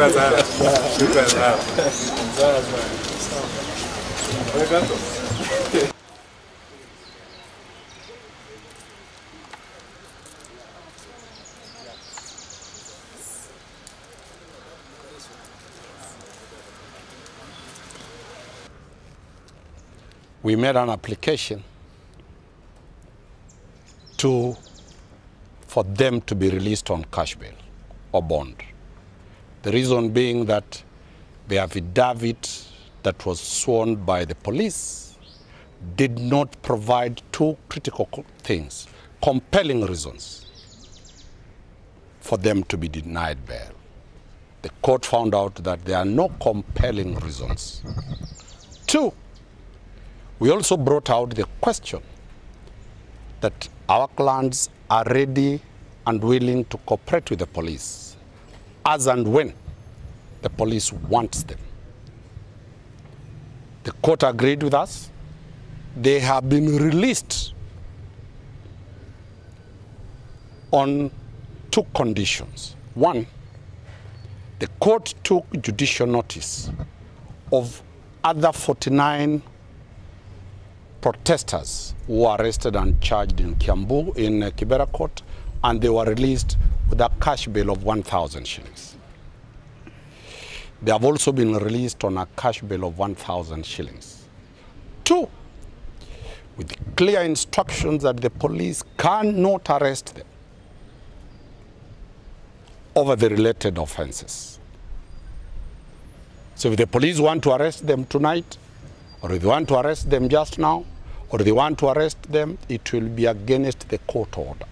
We made an application for them to be released on cash bail or bond. The reason being that the affidavit that was sworn by the police did not provide two critical things, compelling reasons for them to be denied bail. The court found out that there are no compelling reasons. Two, we also brought out the question that our clients are ready and willing to cooperate with the police as and when the police wants them. The court agreed with us. They have been released on two conditions. One, the court took judicial notice of other 49 protesters who were arrested and charged in Kiambu, in Counsel Court, and they were released with a cash bail of 1,000 shillings. They have also been released on a cash bail of 1,000 shillings. Two, with clear instructions that the police cannot arrest them over the related offenses. So if the police want to arrest them tonight, or if they want to arrest them just now, or they want to arrest them, it will be against the court order.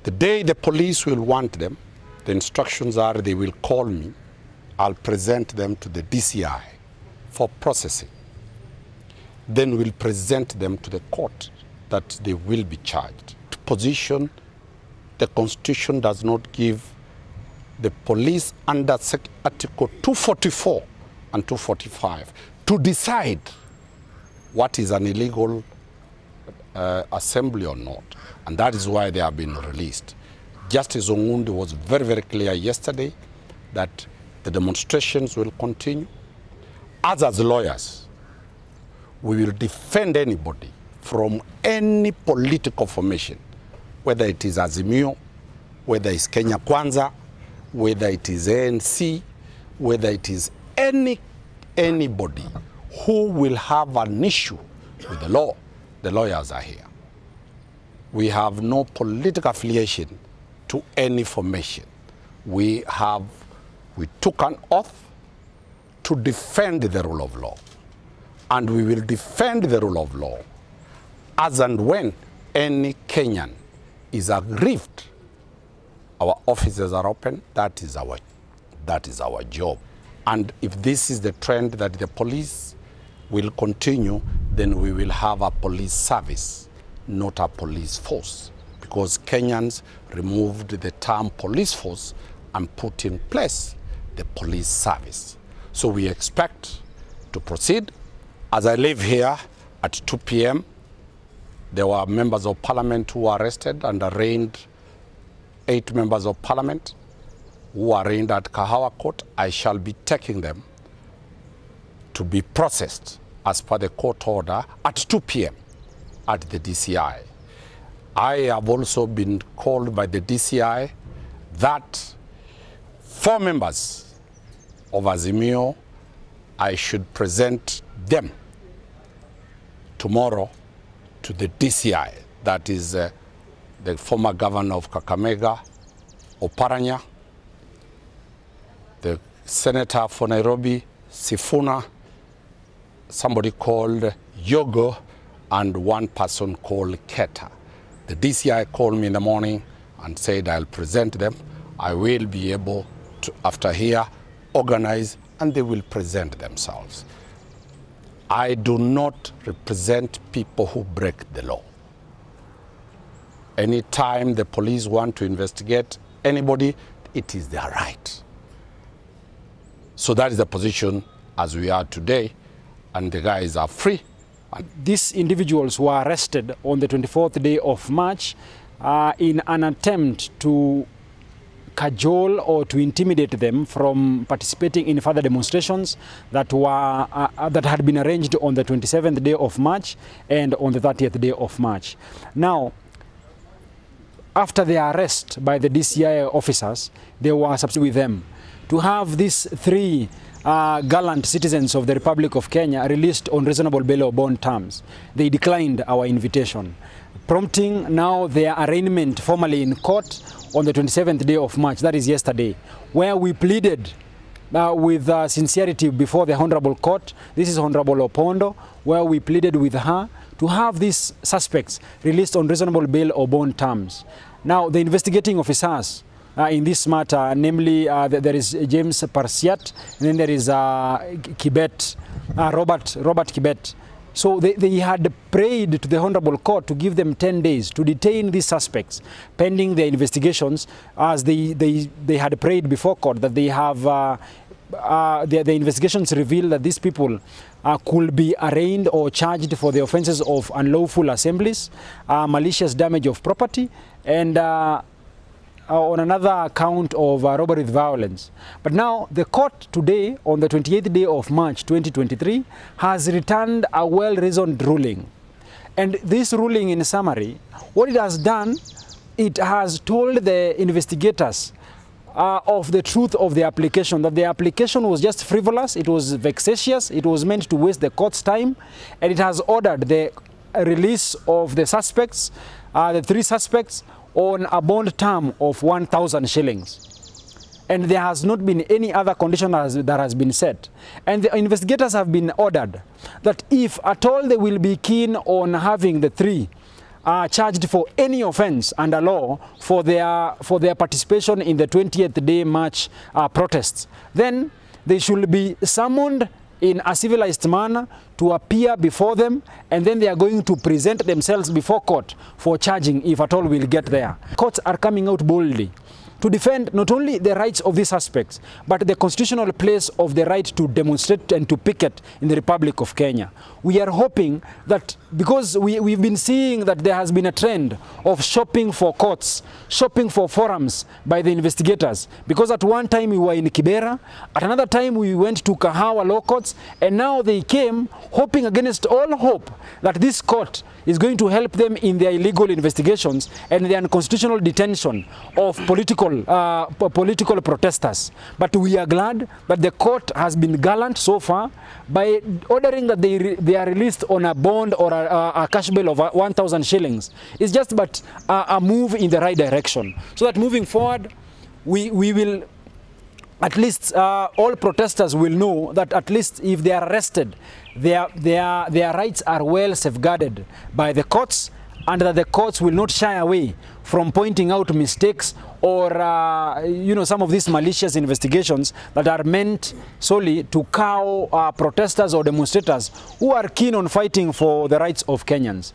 The day the police will want them, the instructions are they will call me. I'll present them to the DCI for processing. Then we'll present them to the court that they will be charged. Position, the Constitution does not give the police under Article 244 and 245 to decide what is an illegal assembly or not. And that is why they have been released. Justice Ongundi was very, very clear yesterday that the demonstrations will continue. As lawyers, we will defend anybody from any political formation, whether it is Azimio, whether it's Kenya Kwanza, whether it is ANC, whether it is anybody who will have an issue with the law. The lawyers are here. We have no political affiliation to any formation. We took an oath to defend the rule of law. And we will defend the rule of law as and when any Kenyan is aggrieved. Our offices are open. That is our job. And if this is the trend that the police will continue, then we will have a police service, not a police force, because Kenyans removed the term police force and put in place the police service. So we expect to proceed. As I live here at 2 p.m., there were members of parliament who were arrested and arraigned, 8 members of parliament who are arraigned at Kahawa Court. I shall be taking them to be processed as per the court order at 2 p.m. at the DCI. I have also been called by the DCI that 4 members of Azimio, I should present them tomorrow to the DCI. That is the former governor of Kakamega, Oparanya, the senator for Nairobi, Sifuna, somebody called Yogo, and one person called Keta. The DCI called me in the morning and said I'll present them. I will be able to, after here, organize, and they will present themselves. I do not represent people who break the law. Anytime the police want to investigate anybody, it is their right. So that is the position as we are today, and the guys are free. These individuals were arrested on the 24th day of March in an attempt to cajole or to intimidate them from participating in further demonstrations that were that had been arranged on the 27th day of March and on the 30th day of March. Now, after their arrest by the DCI officers, they were substituted with them to have these three gallant citizens of the Republic of Kenya released on reasonable bail or bond terms. They declined our invitation, prompting now their arraignment formally in court on the 27th day of March, that is yesterday, where we pleaded with sincerity before the Honorable Court. This is Honorable Opondo, where we pleaded with her to have these suspects released on reasonable bail or bond terms. Now, the investigating officers in this matter, namely there is James Parsiat, and then there is Kibet, Robert Kibet. So they had prayed to the Honorable Court to give them 10 days to detain these suspects pending their investigations, as they had prayed before court that they have the investigations reveal that these people could be arraigned or charged for the offenses of unlawful assemblies, malicious damage of property, and on another count of robbery with violence. But now the court today, on the 28th day of March 2023, has returned a well-reasoned ruling. And this ruling, in summary, what it has done, it has told the investigators of the truth of the application, that the application was just frivolous, it was vexatious, it was meant to waste the court's time, and it has ordered the release of the suspects, the three suspects, on a bond term of 1,000 shillings. And there has not been any other condition that has been set. And the investigators have been ordered that if at all they will be keen on having the three charged for any offense under law for their participation in the 20th day March protests, then they should be summoned in a civilized manner to appear before them, and then they are going to present themselves before court for charging, if at all we'll get there. Courts are coming out boldly to defend not only the rights of these suspects, but the constitutional place of the right to demonstrate and to picket in the Republic of Kenya. We are hoping that, because we've been seeing that there has been a trend of shopping for courts, shopping for forums by the investigators, because at one time we were in Kibera, at another time we went to Kahawa law courts, and now they came hoping against all hope that this court is going to help them in their illegal investigations and the unconstitutional detention of political protesters. But we are glad that the court has been gallant so far by ordering that they are released on a bond or a cash bail of 1,000 shillings. It's just but a move in the right direction, so that moving forward we will, at least all protesters will know that at least if they are arrested, their rights are well safeguarded by the courts, and that the courts will not shy away from pointing out mistakes or some of these malicious investigations that are meant solely to cow protesters or demonstrators who are keen on fighting for the rights of Kenyans.